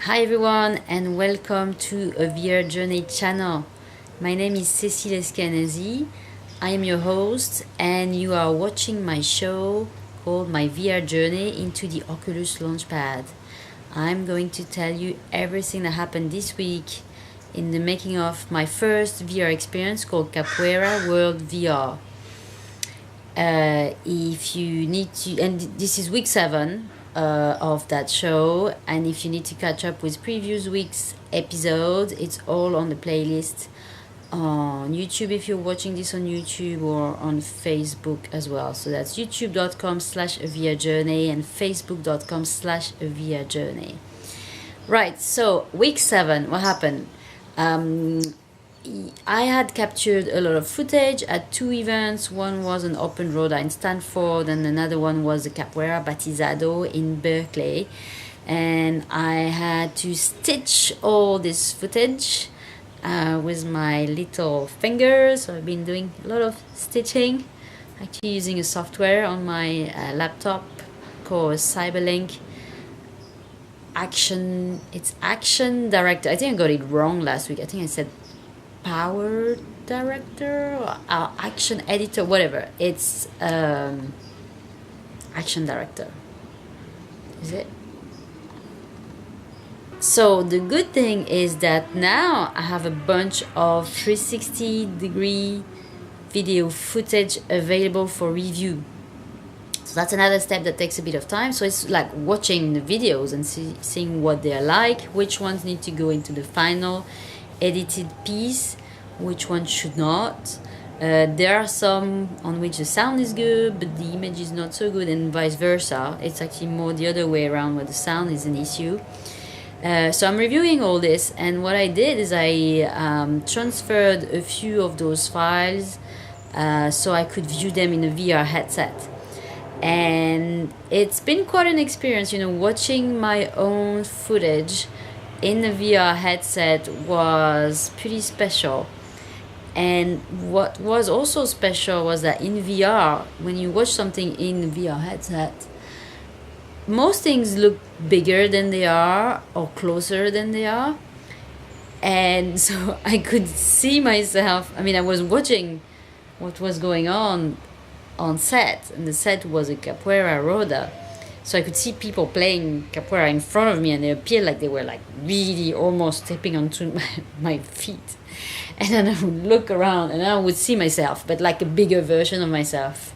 Hi everyone and welcome to aVRjourney channel. My name is Cécile Eskenazi. I am your host and you are watching my show called My VR Journey into the Oculus Launch Pad. I'm going to tell you everything that happened this week in the making of my first VR experience called Capoeira World VR. If you need to, and this is week 7 of that show, and if you need to catch up with previous week's episodes, it's all on the playlist on YouTube if you're watching this on YouTube, or on Facebook as well. So that's youtube.com/aVRjourney and facebook.com/aVRjourney. Right, so week 7, what happened? I had captured a lot of footage at 2 events. One was an open road in Stanford, and another one was the Capoeira Batizado in Berkeley. And I had to stitch all this footage with my little fingers. So I've been doing a lot of stitching, actually using a software on my laptop called Cyberlink. It's Action Director. I think I got it wrong last week. I think I said Power Director or Action Editor, whatever. It's Action Director. Is it? So the good thing is that now I have a bunch of 360-degree video footage available for review. So that's another step that takes a bit of time. So it's like watching the videos and seeing what they're like, which ones need to go into the final edited piece, which one should not. There are some on which the sound is good but the image is not so good, and vice versa. It's actually more the other way around, where the sound is an issue. So I'm reviewing all this, and what I did is I transferred a few of those files so I could view them in a VR headset. And it's been quite an experience, watching my own footage in the VR headset was pretty special. And what was also special was that in VR, when you watch something in the VR headset, most things look bigger than they are or closer than they are. And so I could see myself. I was watching what was going on set, and the set was a Capoeira Roda. So I could see people playing capoeira in front of me, and they appeared like they were like really almost stepping onto my feet. And then I would look around and I would see myself, but like a bigger version of myself,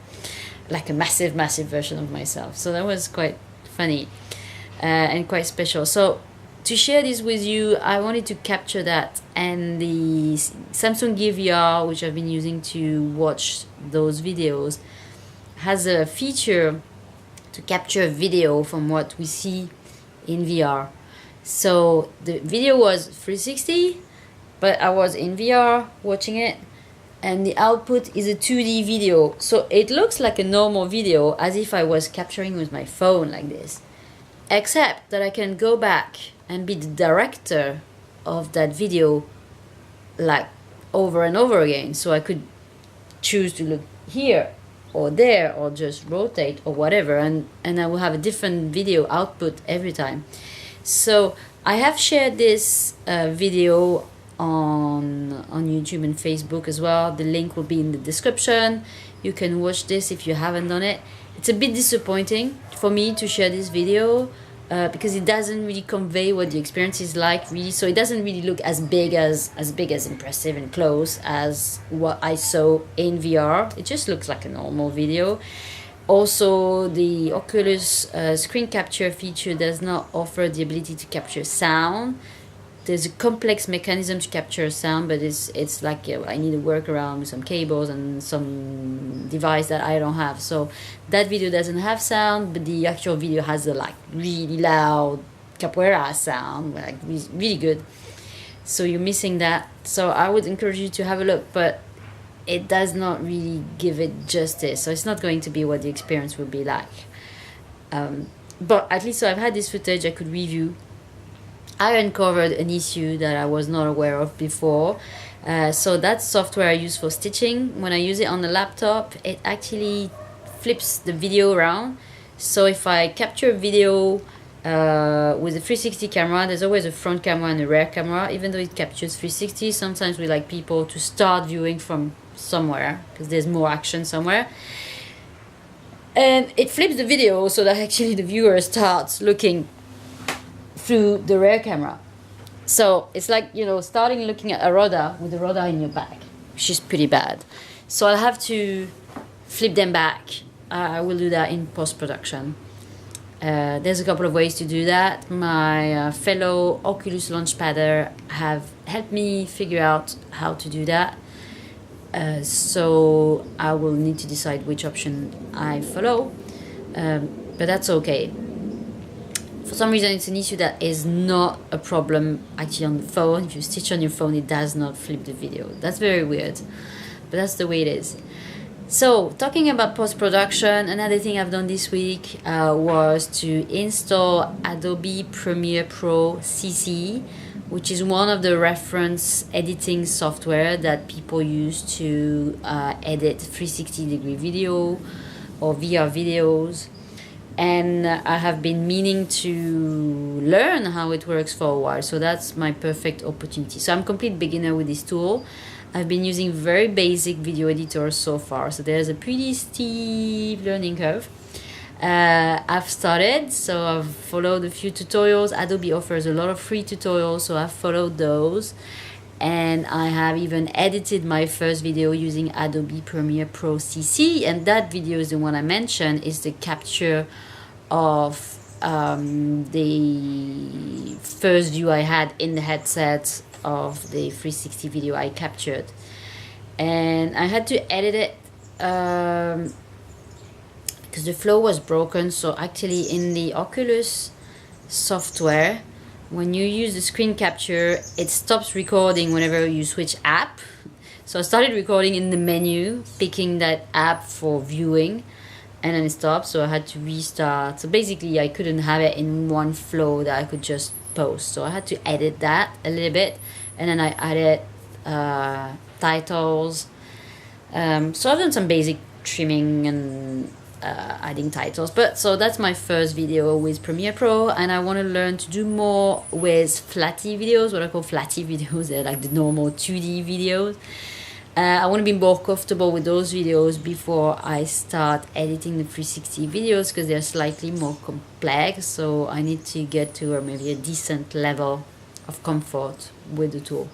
like a massive version of myself. So that was quite funny and quite special. So to share this with you, I wanted to capture that. And the Samsung Gear VR, which I've been using to watch those videos, has a feature to capture video from what we see in VR. So the video was 360, but I was in VR watching it, and the output is a 2D video. So it looks like a normal video, as if I was capturing with my phone like this, except that I can go back and be the director of that video like over and over again. So I could choose to look here or there, or just rotate or whatever, and I will have a different video output every time. So I have shared this video on YouTube and Facebook as well. The link will be in the description. You can watch this if you haven't done it. It's a bit disappointing for me to share this video because it doesn't really convey what the experience is like, really. So it doesn't really look as big as impressive and close as what I saw in VR. It just looks like a normal video. Also, the Oculus screen capture feature does not offer the ability to capture sound. There's a complex mechanism to capture sound, but it's like I need a workaround with some cables and some device that I don't have. So that video doesn't have sound, but the actual video has a like really loud capoeira sound, like really good. So you're missing that. So I would encourage you to have a look, but it does not really give it justice. So it's not going to be what the experience will be like. But at least, so I've had this footage I could review. I uncovered an issue that I was not aware of before. So that software I use for stitching, when I use it on the laptop, it actually flips the video around. So if I capture a video With the 360 camera, there's always a front camera and a rear camera. Even though it captures 360, sometimes we like people to start viewing from somewhere because there's more action somewhere. And it flips the video so that actually the viewer starts looking through the rear camera. So it's like, you know, starting looking at a radar with a radar in your back, which is pretty bad. So I'll have to flip them back. I will do that in post-production. There's a couple of ways to do that. My fellow Oculus Launch Padder have helped me figure out how to do that. So I will need to decide which option I follow, but that's okay. For some reason, it's an issue that is not a problem actually on the phone. If you stitch on your phone, it does not flip the video. That's very weird, but that's the way it is. So, talking about post-production, another thing I've done this week was to install Adobe Premiere Pro CC, which is one of the reference editing software that people use to edit 360-degree video or VR videos. And I have been meaning to learn how it works for a while, so that's my perfect opportunity. So I'm a complete beginner with this tool. I've been using very basic video editors so far, so there's a pretty steep learning curve. I've started, so I've followed a few tutorials. Adobe offers a lot of free tutorials, so I've followed those. And I have even edited my first video using Adobe Premiere Pro CC, and that video is the one I mentioned, is the capture of the first view I had in the headset of the 360 video I captured. And I had to edit it because the flow was broken. So actually in the Oculus software, when you use the screen capture, it stops recording whenever you switch app. So I started recording in the menu, picking that app for viewing, and then it stopped, so I had to restart. So basically I couldn't have it in one flow that I could just post. So I had to edit that a little bit, and then I added titles. So I've done some basic trimming and adding titles, but so that's my first video with Premiere Pro, and I want to learn to do more with flatty videos, what I call flatty videos. They're like the normal 2D videos. I want to be more comfortable with those videos before I start editing the 360 videos, because they're slightly more complex, so I need to get to maybe a decent level of comfort with the tool.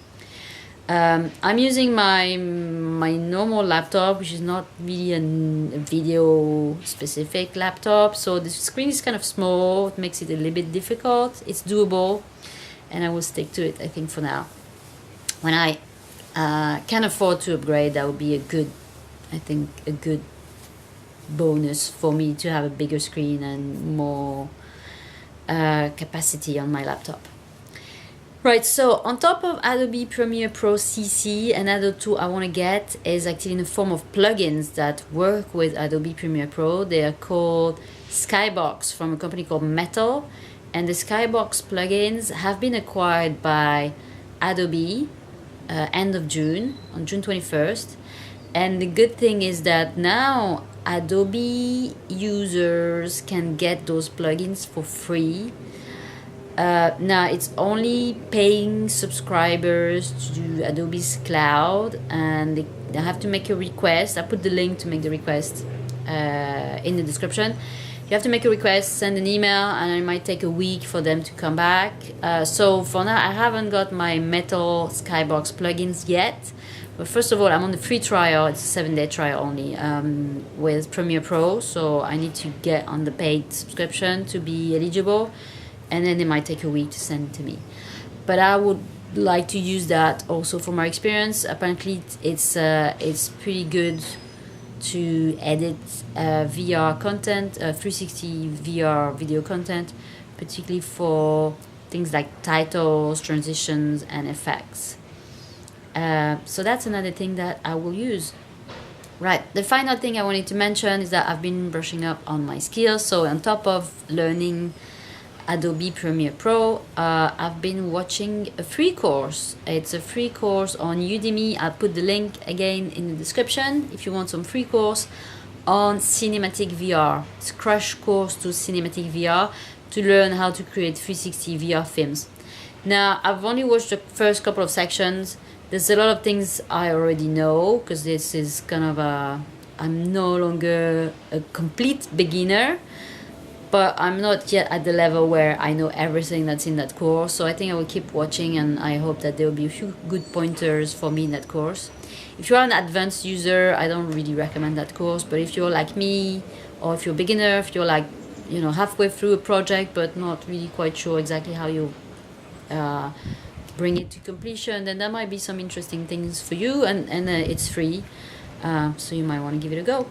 I'm using my normal laptop, which is not really a video specific laptop, so the screen is kind of small. It makes it a little bit difficult. It's doable, and I will stick to it, I think, for now. When I can afford to upgrade, that would be a good bonus for me to have a bigger screen and more capacity on my laptop. Right, so on top of Adobe Premiere Pro CC, another tool I want to get is actually in the form of plugins that work with Adobe Premiere Pro. They are called Skybox from a company called Metal, and the Skybox plugins have been acquired by Adobe end of June, on June 21st. And the good thing is that now Adobe users can get those plugins for free. Now it's only paying subscribers to Adobe's cloud, and they have to make a request. I put the link to make the request in the description. You have to make a request, send an email, and it might take a week for them to come back. So for now, I haven't got my Metal Skybox plugins yet. But first of all, I'm on the free trial. It's a 7-day trial only with Premiere Pro. So I need to get on the paid subscription to be eligible. And then it might take a week to send it to me. But I would like to use that also for my experience. Apparently, it's pretty good to edit VR content, 360 VR video content, particularly for things like titles, transitions, and effects. So that's another thing that I will use. Right, the final thing I wanted to mention is that I've been brushing up on my skills. So on top of learning Adobe Premiere Pro, I've been watching a free course. It's a free course on Udemy. I'll put the link again in the description if you want some free course on cinematic VR. It's a crash course to cinematic VR to learn how to create 360 VR films. Now, I've only watched the first couple of sections. There's a lot of things I already know, because this is kind of I'm no longer a complete beginner, but I'm not yet at the level where I know everything that's in that course. So I think I will keep watching, and I hope that there will be a few good pointers for me in that course. If you're an advanced user, I don't really recommend that course, but if you're like me, or if you're a beginner, if you're like, you know, halfway through a project but not really quite sure exactly how you bring it to completion, then there might be some interesting things for you, and it's free, so you might want to give it a go.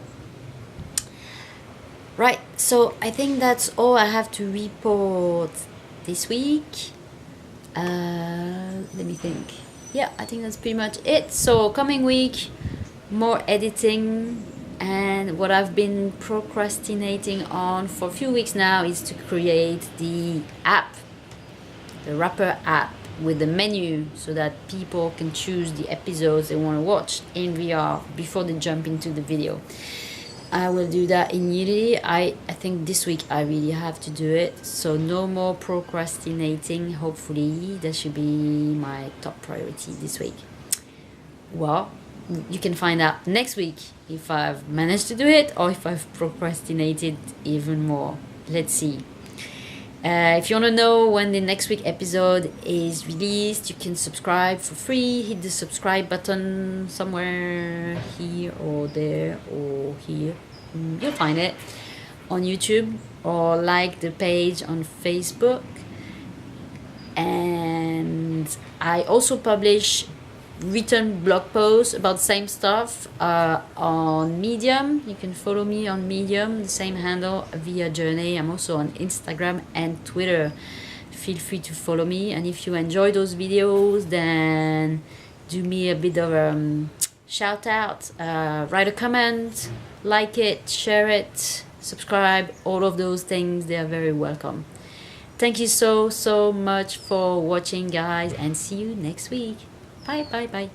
Right, so I think that's all I have to report this week. Let me think. Yeah, I think that's pretty much it. So coming week, more editing, and what I've been procrastinating on for a few weeks now is to create the app, the Wrapper app with the menu, so that people can choose the episodes they want to watch in VR before they jump into the video. I will do that in Unity. I think this week I really have to do it, so no more procrastinating. Hopefully that should be my top priority this week. Well, you can find out next week if I've managed to do it or if I've procrastinated even more. Let's see. If you want to know when the next week episode is released, you can subscribe for free. Hit the subscribe button somewhere here or there or here. You'll find it on YouTube, or like the page on Facebook. And I also publish written blog posts about the same stuff on Medium. You can follow me on Medium, the same handle, aVRjourney. I'm also on Instagram and Twitter. Feel free to follow me, and if you enjoy those videos, then do me a bit of a shout out, write a comment, like it, share it, subscribe. All of those things, they are very welcome. Thank you so much for watching, guys, and see you next week. Bye.